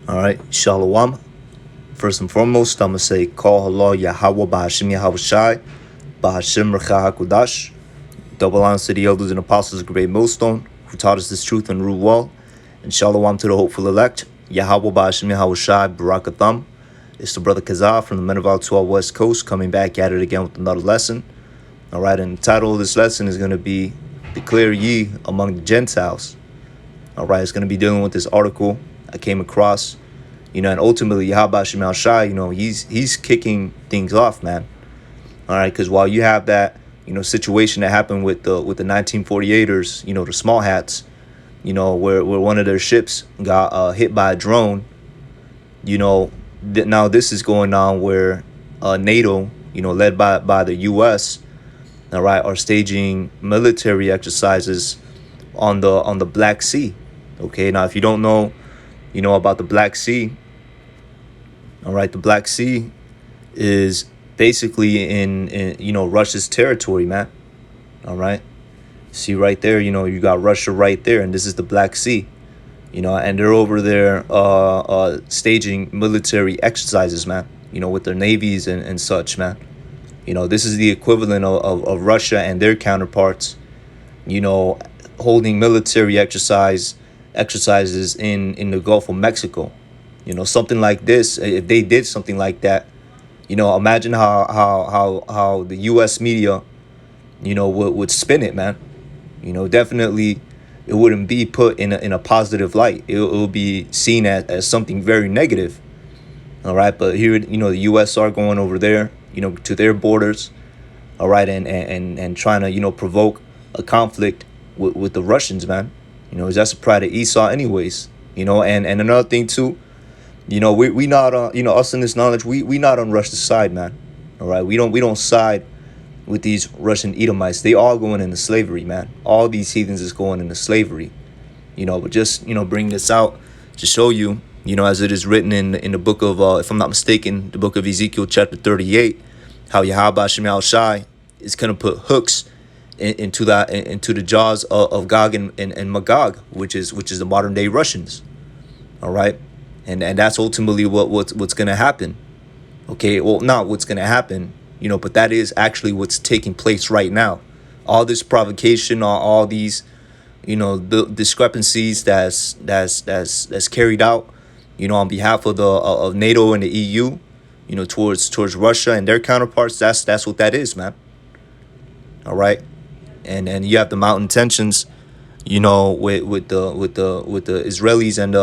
All right, Shalom. First and foremost, I'm going to say, Call HALAL YAHAWAH BAHASHIM YAHAWASHI BAHASHIM RAWCHAA QADASH. Double honors to the elders and apostles of the great millstone who taught us this truth and rule well. And Shalom to the hopeful elect. Yahawah BaHaShem YAHAWASHI Barakatham. It's the brother Kazah from the Men of Our 12 West Coast coming back at it again with another lesson. All right, and the title of this lesson is going to be Declare Ye Among the Gentiles. All right, it's going to be dealing with this article I came across, and ultimately Yahweh Shema Shai, he's kicking things off, man. All right, because while you have that, situation that happened with the 1948ers, the small hats, where one of their ships got hit by a drone, now this is going on where NATO, led by the U.S., all right, are staging military exercises on the Black Sea. Okay, now if you don't know, about the Black Sea, all right, the Black Sea is basically in Russia's territory, man. All right, see right there, you got Russia right there, and this is the Black Sea, and they're over there staging military exercises, man, with their navies and such, man. This is the equivalent of Russia and their counterparts, holding military exercises in the Gulf of Mexico. Something like this, if they did something like that, imagine how the U.S. media, would spin it, man. Definitely it wouldn't be put in a positive light. It will be seen as something very negative. All right, but here, the U.S. are going over there, to their borders, all right, and trying to, provoke a conflict with the Russians, man. That's a pride of Esau anyways, and another thing too, we not, us in this knowledge, we not on Russia's side, man. All right, we don't side with these Russian Edomites. They all going into slavery, man. All these heathens is going into slavery, but just, bring this out to show you, as it is written in the book of, if I'm not mistaken, the book of Ezekiel chapter 38, how Yahweh Shema Shai is going to put hooks into the jaws of Gog and Magog, which is the modern day Russians. All right, and that's ultimately what's going to happen. Okay, well, not what's going to happen, but that is actually what's taking place right now. All this provocation, all these, the discrepancies that's carried out, on behalf of of NATO and the EU, towards Russia and their counterparts. That's what that is, man. All right. And you have the mountain tensions, with the Israelis and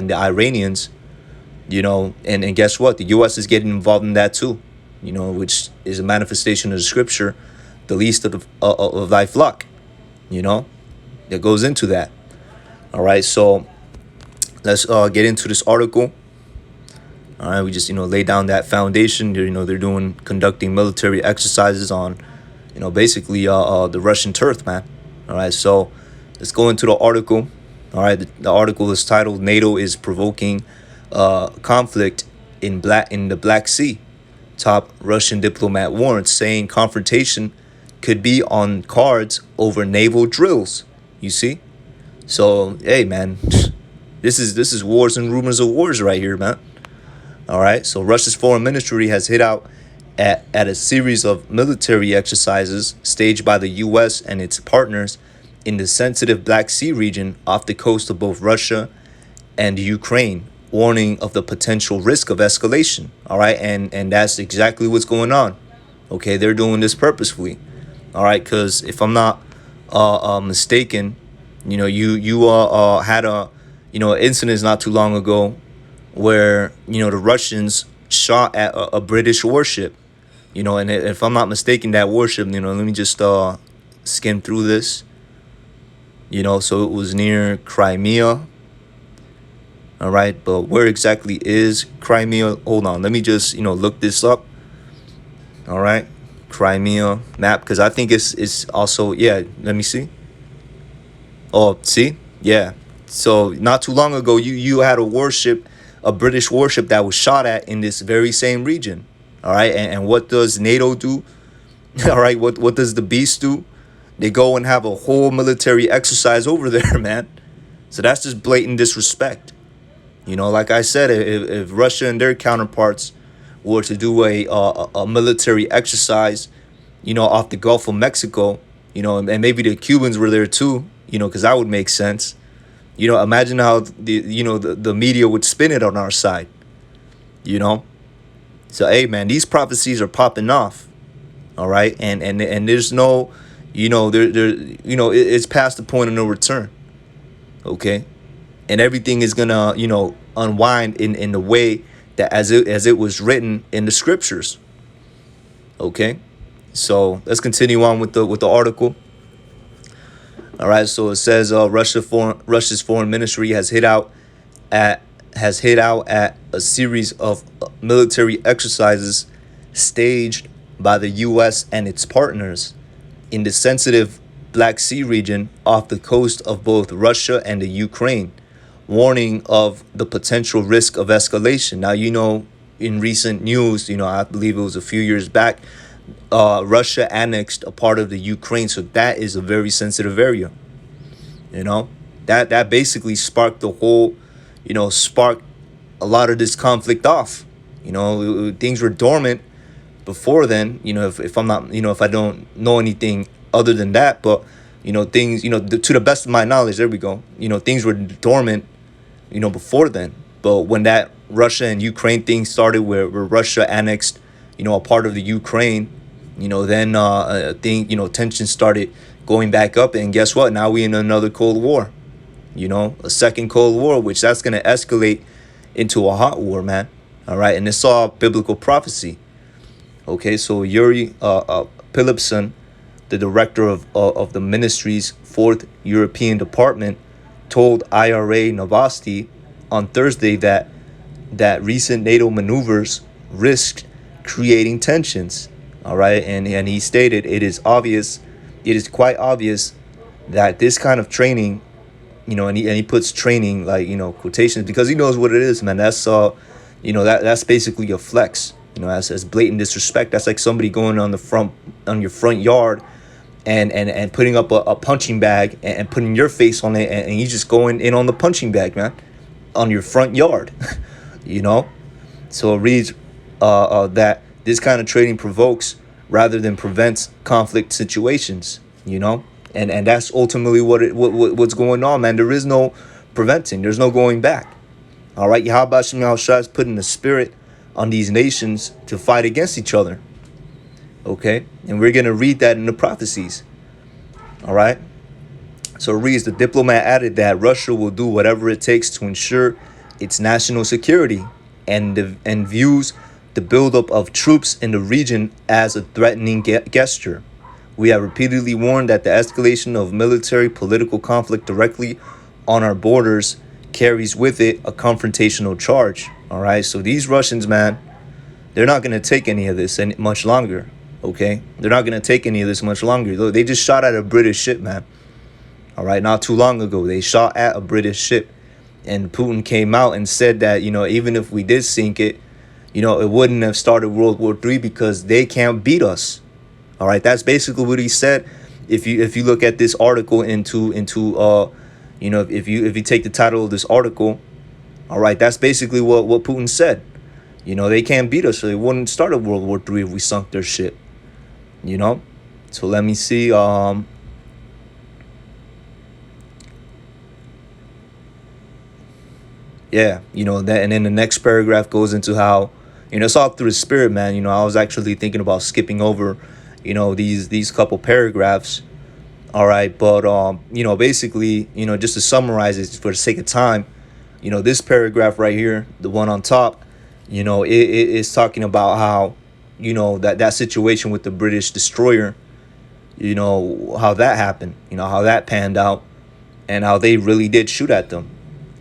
the Iranians, and guess what? The U.S. is getting involved in that too, which is a manifestation of the scripture, the least of thy flock, that goes into that. All right, so let's get into this article. All right, we just lay down that foundation. They're conducting military exercises on, basically the Russian turf, man. All right, so let's go into the article. All right, the article is titled "NATO is provoking conflict in the Black Sea." Top Russian diplomat warns, saying confrontation could be on cards over naval drills. You see, so hey, man, this is wars and rumors of wars right here, man. All right, so Russia's foreign ministry has hit out at a series of military exercises staged by the U.S. and its partners in the sensitive Black Sea region off the coast of both Russia and Ukraine, warning of the potential risk of escalation. All right, and that's exactly what's going on. Okay, they're doing this purposefully. All right, because if I'm not mistaken, you had a incident not too long ago where the Russians shot at a British warship, and if I'm not mistaken, that warship, let me just skim through this, so it was near Crimea. All right, but where exactly is Crimea? Hold on, let me just look this up. All right, Crimea map, because I think it's also, yeah, let me see. Oh, see, yeah. So not too long ago, you had a British warship that was shot at in this very same region. All right, and what does NATO do? All right, what does the beast do? They go and have a whole military exercise over there, man. So that's just blatant disrespect. You know, like I said, if Russia and their counterparts were to do a military exercise, you know, off the Gulf of Mexico, you know, and maybe the Cubans were there too, you know, because that would make sense. You know, imagine how the media would spin it on our side. You know, so hey man, these prophecies are popping off. All right, and there's no, you know, it's past the point of no return. Okay, and everything is gonna, you know, unwind in the way that as it was written in the scriptures. Okay, so let's continue on with the article. All right, so it says Russia's foreign ministry at has hit out at a series of military exercises staged by the U.S. and its partners in the sensitive Black Sea region off the coast of both Russia and the Ukraine, warning of the potential risk of escalation. Now, you know, in recent news, you know, I believe it was a few years back, Russia annexed a part of the Ukraine, so that is a very sensitive area. You know, that basically sparked the whole, you know, sparked a lot of this conflict off. You know, things were dormant before then. You know, if I'm not, you know, if I don't know anything other than that, but you know, things, you know, to the best of my knowledge, there we go. You know, things were dormant, you know, before then. But when that Russia and Ukraine thing started, where Russia annexed, you know, a part of the Ukraine, you know, then you know, tensions started going back up, and guess what? Now we in another Cold War. You know, a second Cold War, which that's gonna escalate into a hot war, man. All right, and it's all biblical prophecy. Okay, so Yuri Philipson, the director of the ministry's fourth European department, told IRA Novosti on Thursday that recent NATO maneuvers risked creating tensions. All right, and he stated it is quite obvious that this kind of training, you know, and he puts training, like, you know, quotations, because he knows what it is, man. That's you know, that's basically a flex. You know, as blatant disrespect. That's like somebody going on your front yard and putting up a punching bag and putting your face on it, and you just going in on the punching bag, man, on your front yard. You know, so it reads that this kind of training provokes rather than prevents conflict situations. You know, and that's ultimately what's going on, man. There is no preventing. There's no going back. All right, YAHAWASHI is putting the spirit on these nations to fight against each other. Okay, and we're going to read that in the prophecies. All right, so it reads, the diplomat added that Russia will do whatever it takes to ensure its national security and views the buildup of troops in the region as a threatening gesture. We have repeatedly warned that the escalation of military political conflict directly on our borders carries with it a confrontational charge. All right, so these Russians, man, they're not going to take any of this much longer. Okay, they're not going to take any of this much longer. They just shot at a British ship, man. All right, not too long ago, they shot at a British ship, and Putin came out and said that, you know, even if we did sink it, you know, it wouldn't have started World War III because they can't beat us. All right, that's basically what he said. If you look at this article into you know, if you take the title of this article, all right, that's basically what Putin said. You know, they can't beat us, so they wouldn't start a World War III if we sunk their ship. You know, so let me see. Yeah, you know that, and then the next paragraph goes into how, you know, it's all through the spirit, man. You know, I was actually thinking about skipping over, you know, these couple paragraphs. All right, but you know, basically, you know, just to summarize it for the sake of time, you know, this paragraph right here, the one on top, you know, it is talking about how, you know, that situation with the British destroyer, you know, how that happened, you know, how that panned out, and how they really did shoot at them,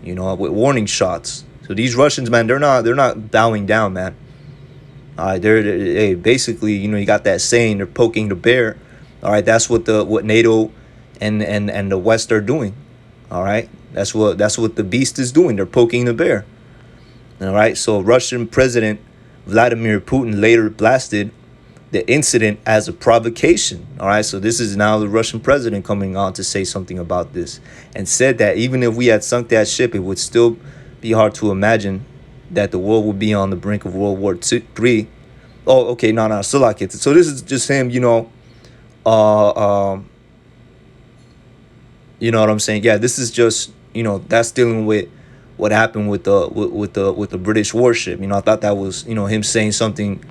you know, with warning shots. So these Russians, man, they're not bowing down, man. All right, they basically, you know, you got that saying, they're poking the bear. All right, that's what NATO and the West are doing. All right, that's what the beast is doing. They're poking the bear. All right, so Russian President Vladimir Putin later blasted the incident as a provocation. All right, so this is now the Russian president coming on to say something about this, and said that even if we had sunk that ship, it would still be hard to imagine that the world will be on the brink of World War III. Oh, okay, no, still like it. So this is just him, uh, um, you know what I'm saying? Yeah, this is just, that's dealing with what happened with the British warship. I thought that was, him saying something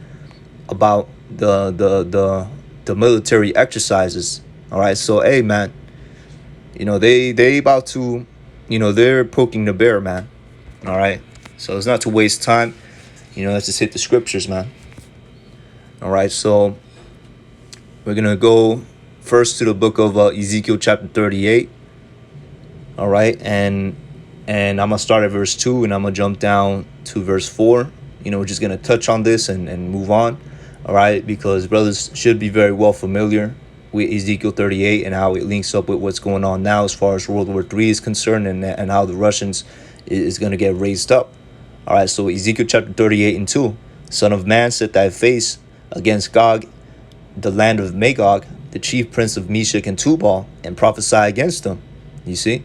about the military exercises. All right, so hey, man, they about to, they're poking the bear, man. All right, so it's not to waste time. Let's just hit the scriptures, man. All right, so we're gonna go first to the book of Ezekiel chapter 38. All right, and I'm gonna start at verse 2, and I'm gonna jump down to verse 4. We're just gonna touch on this and move on. All right, because brothers should be very well familiar with Ezekiel 38 and how it links up with what's going on now as far as World War III is concerned, and how the Russians is going to get raised up. All right, so Ezekiel chapter 38 and 2. Son of man, set thy face against Gog, the land of Magog, the chief prince of Meshach and Tubal, and prophesy against them. You see?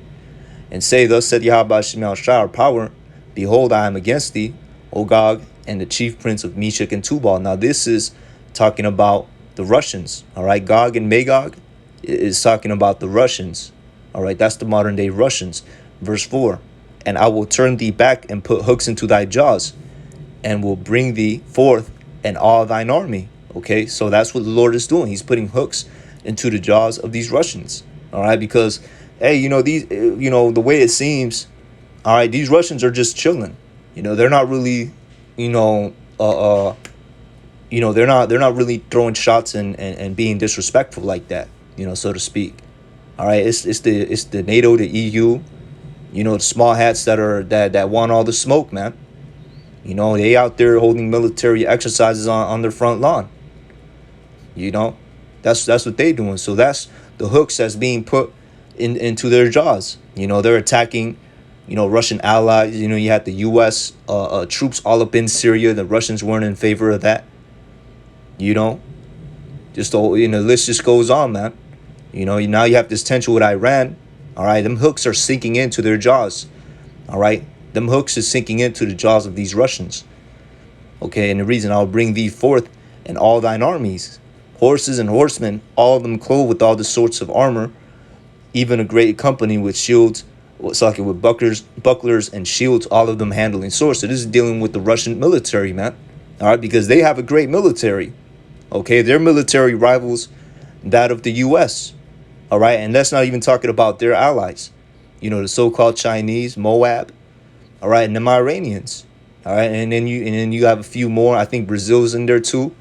And say, thus said YAHAWASHI, our power, behold, I am against thee, O Gog, and the chief prince of Meshach and Tubal. Now this is talking about the Russians. All right, Gog and Magog is talking about the Russians. All right, that's the modern day Russians. Verse 4, and I will turn thee back and put hooks into thy jaws, and will bring thee forth and all thine army. Okay, so that's what the Lord is doing. He's putting hooks into the jaws of these Russians. All right, because hey, these, the way it seems, all right, these Russians are just chilling. They're not really, they're not really throwing shots and being disrespectful like that, so to speak. All right, it's the NATO, the EU, the small hats that want all the smoke, man. They out there holding military exercises on their front lawn. That's what they doing. So that's the hooks that's being put into their jaws. They're attacking, Russian allies. You had the U.S. Troops all up in Syria. The Russians weren't in favor of that. Just the list just goes on, man. Now you have this tension with Iran. All right, them hooks are sinking into their jaws. All right, them hooks is sinking into the jaws of these Russians. Okay, and the reason I'll bring thee forth and all thine armies, horses and horsemen, all of them clothed with all the sorts of armor, even a great company with shields, with bucklers and shields, all of them handling swords. So this is dealing with the Russian military, man. All right, because they have a great military. Okay, their military rivals that of the U.S. All right, and that's not even talking about their allies. The so-called Chinese, Moab. All right, and the Iranians. All right, and then you have a few more. I think Brazil's in there too.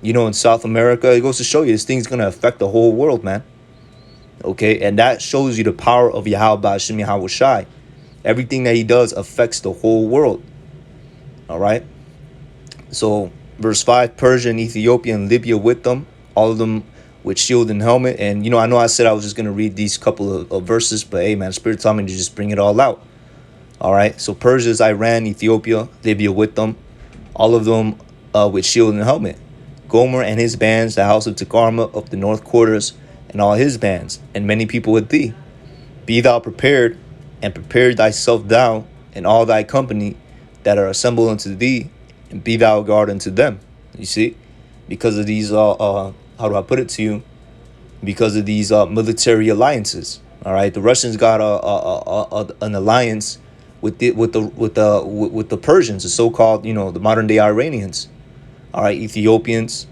In South America, it goes to show you this thing's gonna affect the whole world, man. Okay, and that shows you the power of YAHAWASHI. Everything that he does affects the whole world. All right. So verse 5, Persia and Ethiopia and Libya with them, all of them with shield and helmet. And I know I said I was just gonna read these couple of verses, but hey, man, Spirit told me to just bring it all out. All right. So Persia's Iran, Ethiopia, Libya with them, all of them with shield and helmet. Gomer and his bands, the house of Takarma of the north quarters, and all his bands, and many people with thee. Be thou prepared, and prepare thyself thou, and all thy company that are assembled unto thee, and be thou guard unto them. You see, because of these, how do I put it to you? Because of these military alliances. All right, the Russians got an alliance with the Persians, the so-called, the modern day Iranians. All right, Ethiopians.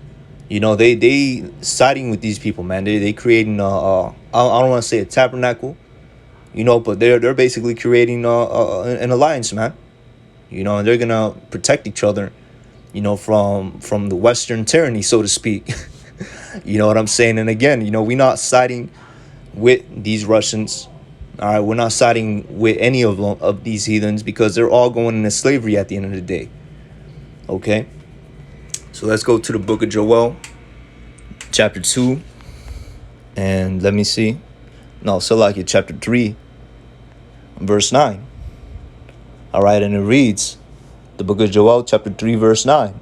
They siding with these people, man. They creating I don't want to say a tabernacle, but they're basically creating an alliance, man. And they're gonna protect each other, from the Western tyranny, so to speak. You know what I'm saying? And again, we're not siding with these Russians. All right, we're not siding with any of these heathens, because they're all going into slavery at the end of the day. Okay. So let's go to the book of Joel, chapter 2, and let me see. No, Salakia, chapter 3, verse 9. All right, and it reads, the book of Joel, chapter 3, verse 9.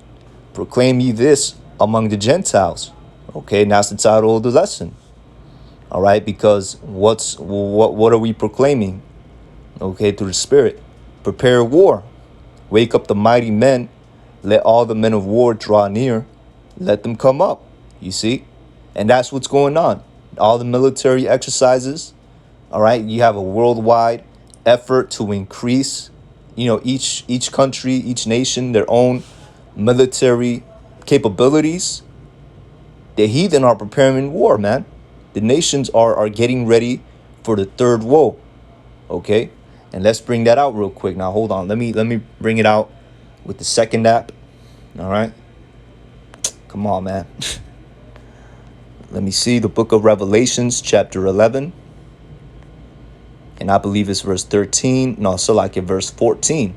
Proclaim ye this among the Gentiles. Okay, and that's the title of the lesson. All right, because what are we proclaiming? Okay, through the Spirit. Prepare war. Wake up the mighty men. Let all the men of war draw near. Let them come up. You see? And that's what's going on. All the military exercises. All right. You have a worldwide effort to increase, each country, each nation, their own military capabilities. The heathen are preparing war, man. The nations are getting ready for the third woe. Okay? And let's bring that out real quick. Now hold on. Let me bring it out with the second app. All right? Come on, man. Let me see the book of Revelations, chapter 11. And I believe it's verse 13. No, so like it verse 14.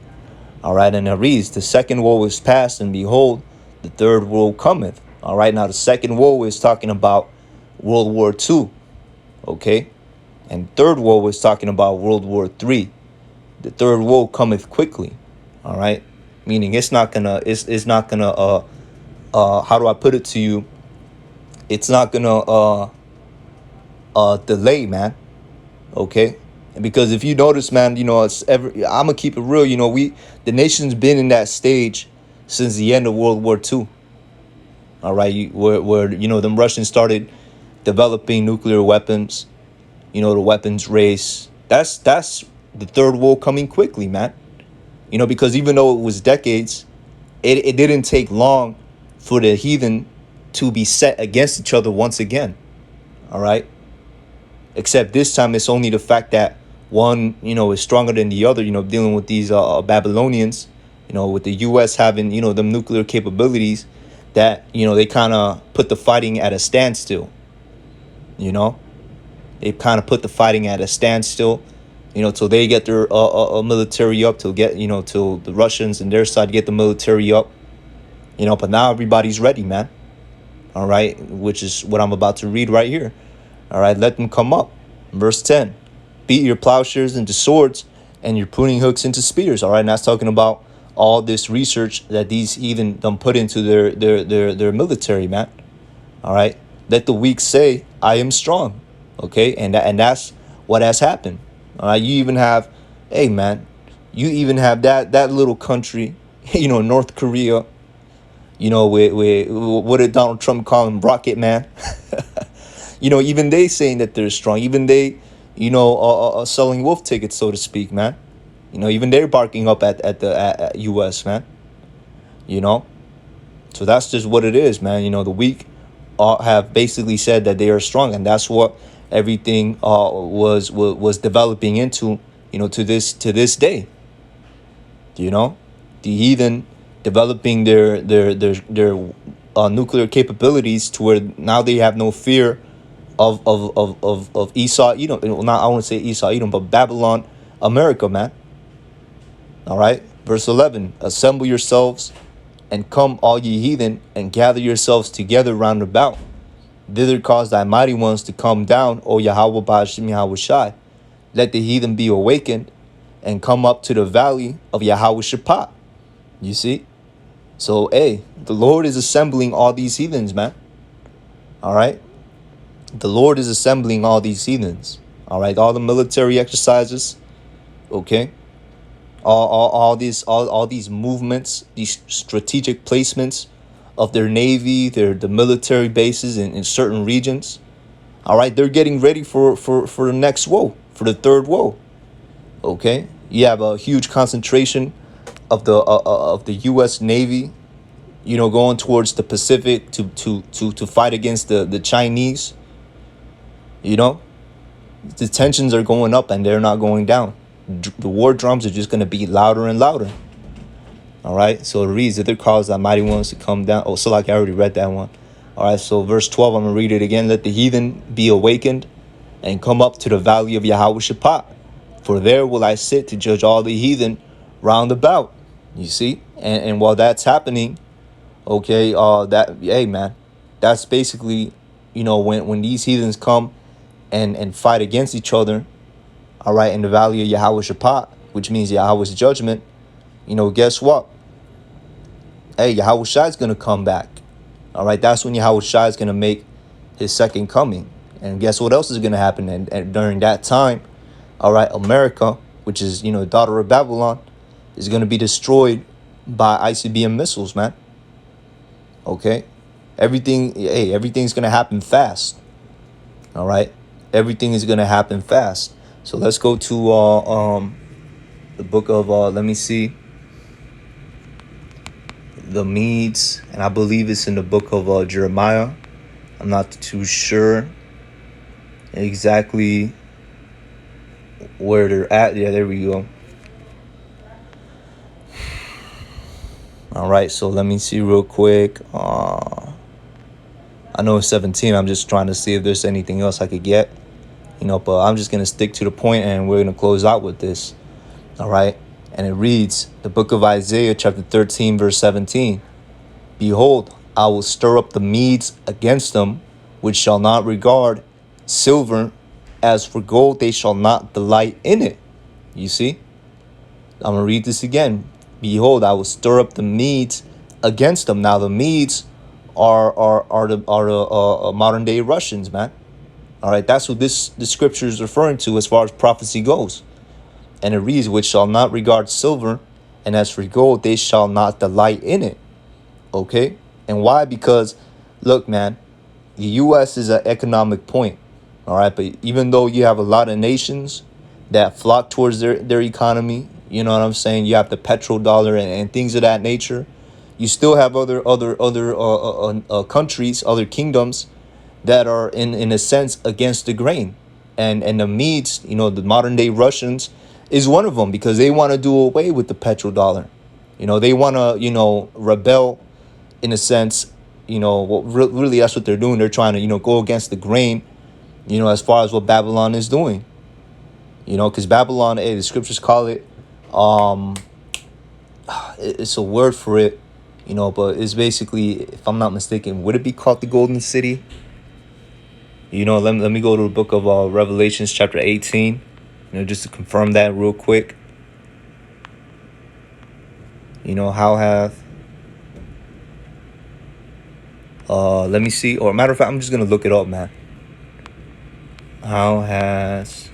All right, and it reads, the second woe is past, and behold, the third woe cometh. All right, now the second woe is talking about World War II. Okay, and third woe is talking about World War III. The third woe cometh quickly. All right, meaning it's not gonna how do I put it to you? It's not gonna delay, man. Okay. Because if you notice, man, I'm gonna keep it real. The nation's been in that stage since the end of World War II. All right, where them Russians started developing nuclear weapons. The weapons race. That's the third world coming quickly, man. Because even though it was decades, it didn't take long for the heathen to be set against each other once again. All right. Except this time, it's only the fact that one, is stronger than the other, dealing with these Babylonians, with the U.S. having, them nuclear capabilities that, they kind of put the fighting at a standstill. They kind of put the fighting at a standstill, till they get their military up, till the Russians and their side get the military up, but now everybody's ready, man. All right, which is what I'm about to read right here. All right, let them come up. Verse 10. Beat your plowshares into swords and your pruning hooks into spears. All right, and that's talking about all this research that these heathen done put into their military, man. All right, let the weak say, I am strong. Okay, and that's what has happened. All right, you even have, hey, man, you even have that little country, North Korea, with what did Donald Trump call him, Rocket Man? Even they saying that they're strong. Even they, selling wolf tickets, so to speak, man. Even they're barking up at the U.S., man. So that's just what it is, man. The weak have basically said that they are strong, and that's what everything was developing into, to this day. The heathen developing their nuclear capabilities to where now they have no fear of Esau, not I want to say Esau, but Babylon, America, man. All right, verse 11: assemble yourselves and come, all ye heathen, and gather yourselves together round about. Thither cause thy mighty ones to come down, O Yahawah Ba'ashim YAHAWASHI. Let the heathen be awakened and come up to the valley of YAHAWASHI. You see? So, hey, the Lord is assembling all these heathens, man. All right? The Lord is assembling all these heathens. All right? All the military exercises, okay? All these movements, these strategic placements of their navy, the military bases in certain regions. All right? They're getting ready for the next woe, for the third woe. Okay? You have a huge concentration of the U.S. Navy, going towards the Pacific to fight against the Chinese. The tensions are going up and they're not going down. The war drums are just going to be louder and louder. All right, so it reads that there cause thy mighty ones to come down. Oh, so like I already read that one. All right, so verse 12, I'm going to read it again. Let the heathen be awakened and come up to the valley of YAHAWASHI. For there will I sit to judge all the heathen round about. You see? And while that's happening, okay, hey, man, that's basically, when these heathens come and fight against each other, all right, in the valley of YAHAWASHI, which means Yahweh's judgment, guess what? Hey, Yahawashi is going to come back. All right, that's when Yahawashi is going to make his second coming. And guess what else is going to happen? And during that time, all right, America, which is, daughter of Babylon, is going to be destroyed by ICBM missiles, man. Okay? Everything's going to happen fast. All right? Everything is going to happen fast. So let's go to the book of, let me see, the Medes, and I believe it's in the book of Jeremiah. I'm not too sure exactly where they're at. Yeah, there we go. All right, so let me see real quick. I know it's 17. I'm just trying to see if there's anything else I could get. But I'm just going to stick to the point, and we're going to close out with this. All right, and it reads, the book of Isaiah, chapter 13, verse 17. Behold, I will stir up the Medes against them, which shall not regard silver. As for gold, they shall not delight in it. You see? I'm going to read this again. Behold, I will stir up the Medes against them. Now, the Medes are the modern day Russians, man. All right, that's what the scripture is referring to as far as prophecy goes. And it reads, which shall not regard silver, and as for gold, they shall not delight in it. Okay? And why? Because, look, man, the U.S. is an economic point. All right, but even though you have a lot of nations that flock towards their economy, you know what I'm saying? You have the petrodollar and things of that nature. You still have other countries, other kingdoms that are in a sense against the grain, and the Medes, the modern day Russians, is one of them, because they want to do away with the petrodollar. They want to rebel in a sense. Really that's what they're doing. They're trying to go against the grain, as far as what Babylon is doing. Because Babylon, the scriptures call it, it's a word for it, but it's basically, if I'm not mistaken, would it be called the Golden City? Let me go to the book of Revelations chapter 18, just to confirm that real quick. How have, let me see, or matter of fact, I'm just going to look it up, man. How has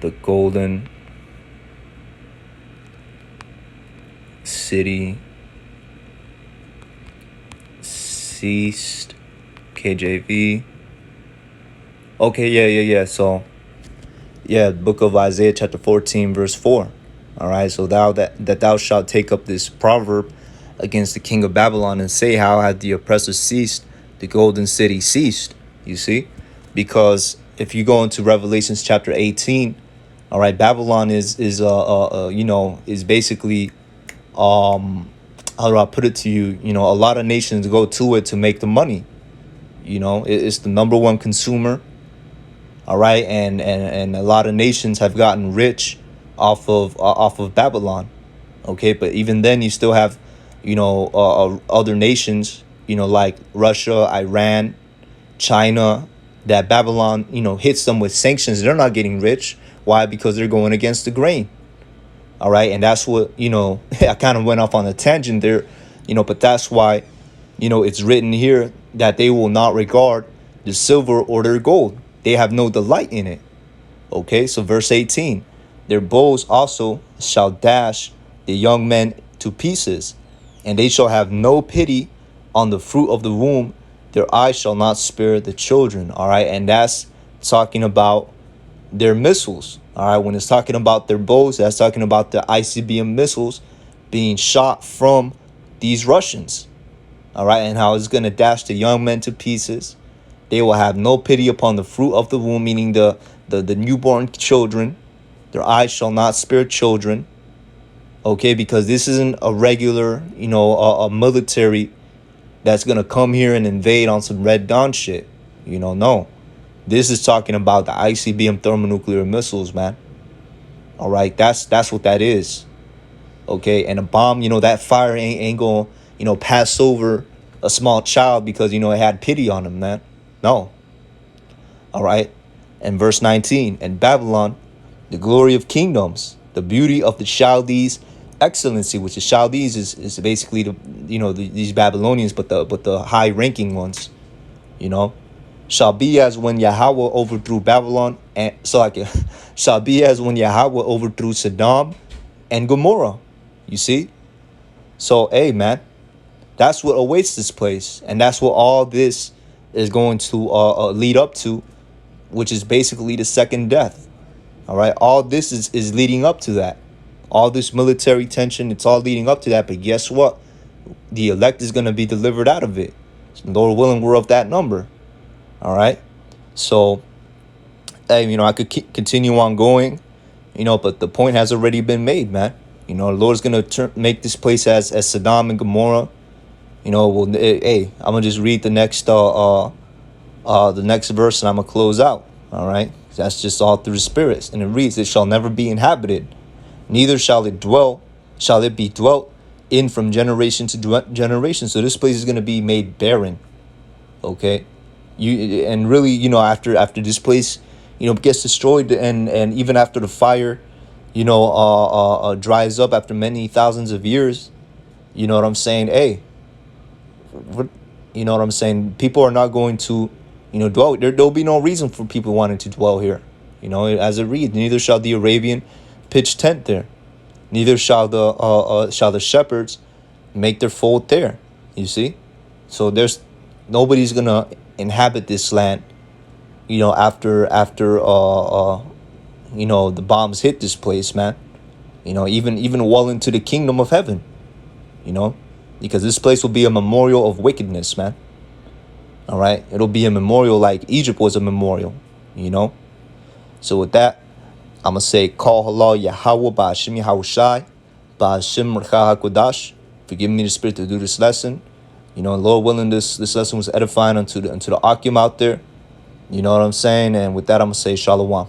the Golden City ceased? KJV. Okay, yeah. So, the book of Isaiah chapter 14, verse 4. All right, so thou shalt take up this proverb against the king of Babylon and say, how had the oppressor ceased, the golden city ceased? You see? Because if you go into Revelations chapter 18, all right, Babylon is basically, how do I put it to you? A lot of nations go to it to make the money. It's the number one consumer. All right, and a lot of nations have gotten rich off of Babylon. Okay, but even then, you still have, other nations, like Russia, Iran, China, that Babylon, hits them with sanctions. They're not getting rich. Why? Because they're going against the grain. All right, and that's what, I kind of went off on a tangent there, but that's why, it's written here that they will not regard the silver or their gold. They have no delight in it. Okay, so verse 18, their bows also shall dash the young men to pieces, and they shall have no pity on the fruit of the womb. Their eyes shall not spare the children. All right, and that's talking about their missiles. All right, when it's talking about their bows, that's talking about the ICBM missiles being shot from these Russians. All right, and how it's going to dash the young men to pieces. They will have no pity upon the fruit of the womb, meaning the newborn children. Their eyes shall not spare children. Okay, because this isn't a regular, a military that's going to come here and invade on some Red Dawn shit. No. This is talking about the ICBM thermonuclear missiles, man. All right, that's what that is. Okay, and a bomb, that fire ain't going to, pass over a small child because, it had pity on him, man. No. All right. And verse 19, and Babylon, the glory of kingdoms, the beauty of the Chaldees, excellency, which the Chaldees is basically these Babylonians, but the high ranking ones, shall be as when Yahawah overthrew Babylon, and shall be as when Yahawah overthrew Sodom and Gomorrah. You see? So, hey, man, that's what awaits this place. And that's what all this is going to lead up to, which is basically the second death. All right. All this is leading up to that. All this military tension, it's all leading up to that. But guess what? The elect is going to be delivered out of it. Lord willing, we're of that number. All right. So, hey, I could continue on going, but the point has already been made, man. The Lord's going to make this place as Sodom and Gomorrah. Hey, I'm going to just read the next verse and I'm going to close out. All right. That's just all through the spirits. And it reads, it shall never be inhabited, neither shall it be dwelt in from generation to generation. So this place is going to be made barren. Okay. And really, after this place, gets destroyed, and even after the fire, dries up after many thousands of years, you know what I'm saying? Hey, you know what I'm saying? People are not going to, dwell. There'll be no reason for people wanting to dwell here. As it reads, neither shall the Arabian pitch tent there, neither shall the shepherds make their fold there. You see? So nobody's gonna inhabit this land, after the bombs hit this place, man. Even well into the kingdom of heaven, because this place will be a memorial of wickedness, man. All right, it'll be a memorial like Egypt was a memorial, So with that, I'm gonna say, call halal Yahawah ba'Hashem YAHAWASHI ba'Hashem RAWCHAA QADASH. For giving me the spirit to do this lesson. Lord willing, this lesson was edifying unto the Akim out there. You know what I'm saying? And with that, I'm gonna say shalom.